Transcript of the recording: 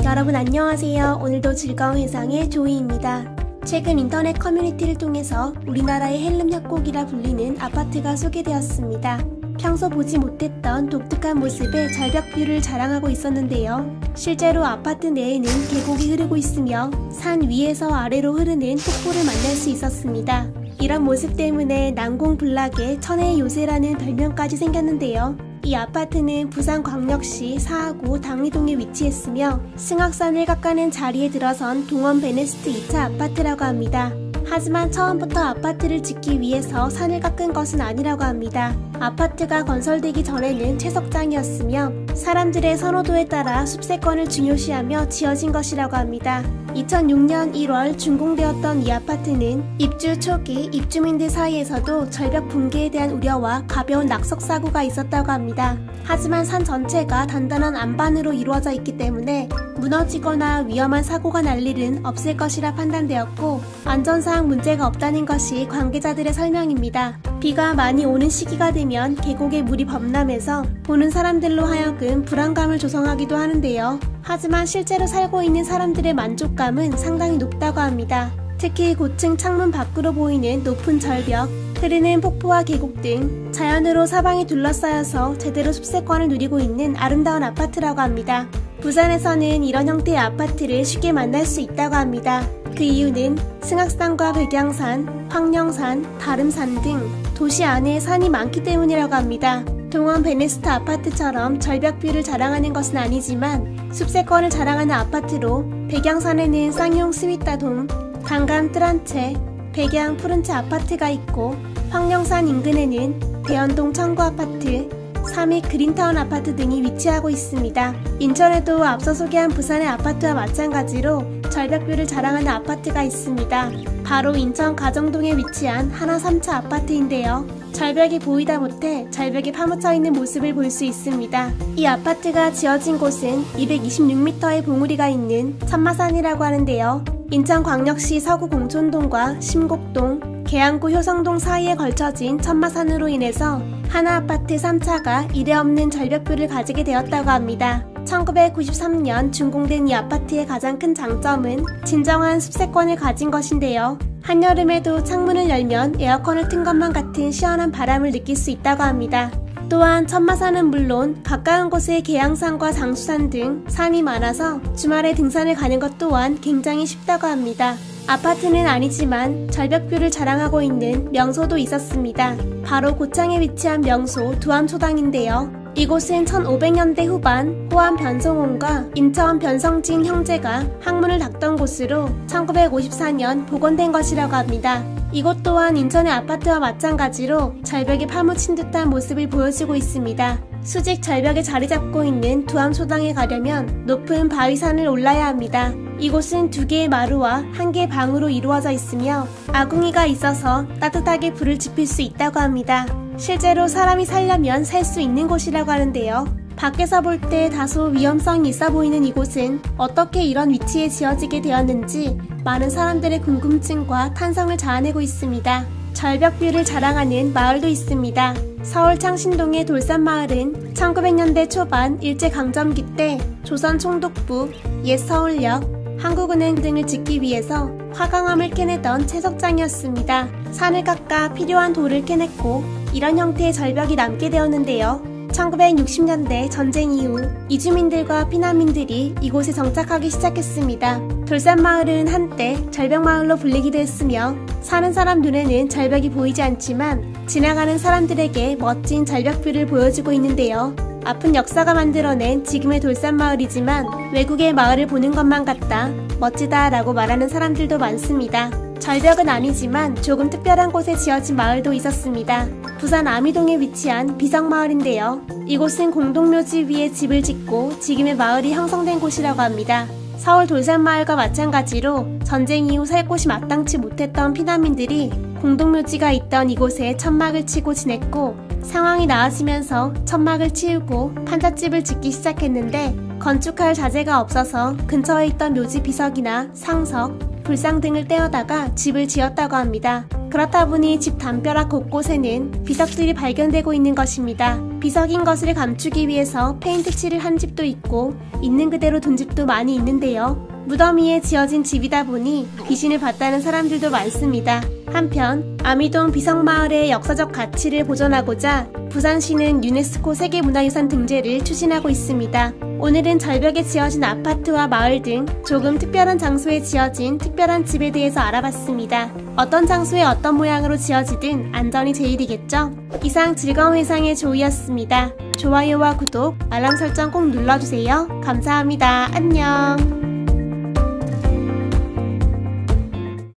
여러분 안녕하세요. 오늘도 즐거운 회상의 조이입니다. 최근 인터넷 커뮤니티를 통해서 우리나라의 헬름 협곡이라 불리는 아파트가 소개되었습니다. 평소 보지 못했던 독특한 모습의 절벽뷰를 자랑하고 있었는데요. 실제로 아파트 내에는 계곡이 흐르고 있으며 산 위에서 아래로 흐르는 폭포를 만날 수 있었습니다. 이런 모습 때문에 난공불락의 천혜의 요새라는 별명까지 생겼는데요. 이 아파트는 부산광역시 사하구 당리동에 위치했으며 승악산을 깎아낸 자리에 들어선 동원 베네스트 2차 아파트라고 합니다. 하지만 처음부터 아파트를 짓기 위해서 산을 깎은 것은 아니라고 합니다. 아파트가 건설되기 전에는 채석장이었으며 사람들의 선호도에 따라 숲세권을 중요시하며 지어진 것이라고 합니다. 2006년 1월 준공되었던 이 아파트는 입주 초기 입주민들 사이에서도 절벽 붕괴에 대한 우려와 가벼운 낙석 사고가 있었다고 합니다. 하지만 산 전체가 단단한 안반으로 이루어져 있기 때문에 무너지거나 위험한 사고가 날 일은 없을 것이라 판단되었고 안전상 문제가 없다는 것이 관계자들의 설명입니다. 비가 많이 오는 시기가 되면 계곡에 물이 범람해서 보는 사람들로 하여금 불안감을 조성하기도 하는데요. 하지만 실제로 살고 있는 사람들의 만족감은 상당히 높다고 합니다. 특히 고층 창문 밖으로 보이는 높은 절벽, 흐르는 폭포와 계곡 등 자연으로 사방이 둘러싸여서 제대로 숲세권을 누리고 있는 아름다운 아파트라고 합니다. 부산에서는 이런 형태의 아파트를 쉽게 만날 수 있다고 합니다. 그 이유는 승악산과 백양산, 황령산, 다름산 등 도시 안에 산이 많기 때문이라고 합니다. 동원 베네스트 아파트처럼 절벽뷰를 자랑하는 것은 아니지만 숲세권을 자랑하는 아파트로 백양산에는 쌍용 스위따돔, 강감 뜰한채, 백양 푸른채 아파트가 있고 황령산 인근에는 대연동 청구아파트, 삼익 그린타운 아파트 등이 위치하고 있습니다. 인천에도 앞서 소개한 부산의 아파트와 마찬가지로 절벽뷰를 자랑하는 아파트가 있습니다. 바로 인천 가정동에 위치한 하나 3차 아파트인데요. 절벽이 보이다 못해 절벽에 파묻혀 있는 모습을 볼 수 있습니다. 이 아파트가 지어진 곳은 226m의 봉우리가 있는 천마산이라고 하는데요. 인천광역시 서구 공촌동과 심곡동, 계양구 효성동 사이에 걸쳐진 천마산으로 인해서 하나아파트 3차가 이례없는 절벽뷰를 가지게 되었다고 합니다. 1993년 준공된 이 아파트의 가장 큰 장점은 진정한 숲세권을 가진 것인데요. 한여름에도 창문을 열면 에어컨을 튼 것만 같은 시원한 바람을 느낄 수 있다고 합니다. 또한 천마산은 물론 가까운 곳에 계양산과 장수산 등 산이 많아서 주말에 등산을 가는 것 또한 굉장히 쉽다고 합니다. 아파트는 아니지만 절벽뷰를 자랑하고 있는 명소도 있었습니다. 바로 고창에 위치한 명소 두암초당인데요. 이곳은 1500년대 후반 호암 변성홍과 인천 변성진 형제가 학문을 닦던 곳으로 1954년 복원된 것이라고 합니다. 이곳 또한 인천의 아파트와 마찬가지로 절벽에 파묻힌 듯한 모습을 보여주고 있습니다. 수직 절벽에 자리 잡고 있는 두암초당에 가려면 높은 바위산을 올라야 합니다. 이곳은 2개의 마루와 1개의 방으로 이루어져 있으며 아궁이가 있어서 따뜻하게 불을 지필 수 있다고 합니다. 실제로 사람이 살려면 살 수 있는 곳이라고 하는데요. 밖에서 볼 때 다소 위험성이 있어 보이는 이곳은 어떻게 이런 위치에 지어지게 되었는지 많은 사람들의 궁금증과 탄성을 자아내고 있습니다. 절벽뷰를 자랑하는 마을도 있습니다. 서울 창신동의 돌산마을은 1900년대 초반 일제강점기 때 조선 총독부, 옛 서울역, 한국은행 등을 짓기 위해서 화강암을 캐내던 채석장이었습니다. 산을 깎아 필요한 돌을 캐냈고 이런 형태의 절벽이 남게 되었는데요. 1960년대 전쟁 이후 이주민들과 피난민들이 이곳에 정착하기 시작했습니다. 돌산마을은 한때 절벽마을로 불리기도 했으며 사는 사람 눈에는 절벽이 보이지 않지만 지나가는 사람들에게 멋진 절벽뷰를 보여주고 있는데요. 아픈 역사가 만들어낸 지금의 돌산마을이지만 외국의 마을을 보는 것만 같다, 멋지다 라고 말하는 사람들도 많습니다. 절벽은 아니지만 조금 특별한 곳에 지어진 마을도 있었습니다. 부산 아미동에 위치한 비성마을인데요. 이곳은 공동묘지 위에 집을 짓고 지금의 마을이 형성된 곳이라고 합니다. 서울 돌산마을과 마찬가지로 전쟁 이후 살 곳이 마땅치 못했던 피난민들이 공동묘지가 있던 이곳에 천막을 치고 지냈고 상황이 나아지면서 천막을 치우고 판잣집을 짓기 시작했는데 건축할 자재가 없어서 근처에 있던 묘지 비석이나 상석, 불상등을 떼어다가 집을 지었다고 합니다. 그렇다 보니 집 담벼락 곳곳에는 비석들이 발견되고 있는 것입니다. 비석인 것을 감추기 위해서 페인트 칠을 한 집도 있고 있는 그대로 둔 집도 많이 있는데요. 무덤 위에 지어진 집이다 보니 귀신을 봤다는 사람들도 많습니다. 한편 아미동 비석마을의 역사적 가치를 보존하고자 부산시는 유네스코 세계문화유산 등재를 추진하고 있습니다. 오늘은 절벽에 지어진 아파트와 마을 등 조금 특별한 장소에 지어진 특별한 집에 대해서 알아봤습니다. 어떤 장소에 어떤 모양으로 지어지든 안전이 제일이겠죠? 이상 즐거운 회상의 조이였습니다. 좋아요와 구독, 알람 설정 꼭 눌러주세요. 감사합니다. 안녕.